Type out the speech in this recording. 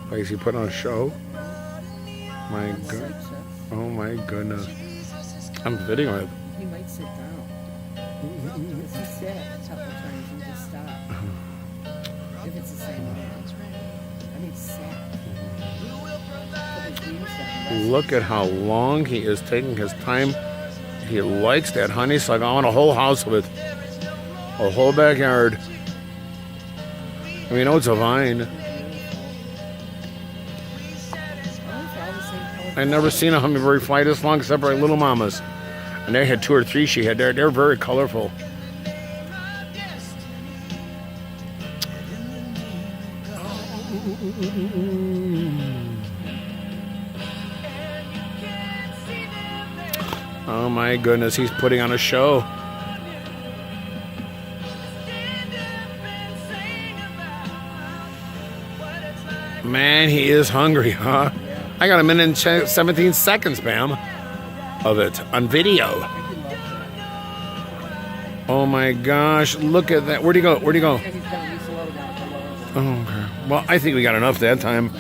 Like, is he putting on a show? My Side God. chest. Oh my goodness. I'm videoing it. He might sit down. Because he sat a couple times and just stopped. If it's the same one. I mean, sat. Put his beams down. Look at how long he is taking his time. He likes that honeysuckle. I want a whole house of it. A whole backyard. I mean, it's a vine. I never seen a hummingbird fly this long except for little mamas. And they had 2 or 3 she had there. They're very colorful. Oh my goodness, he's putting on a show. Man, he is hungry, huh? I got a minute and 17 seconds, ma'am, of it on video. Oh my gosh, look at that. Where'd he go? Where'd he go? And he's got a low down below. Oh, okay. Well, I think we got enough that time.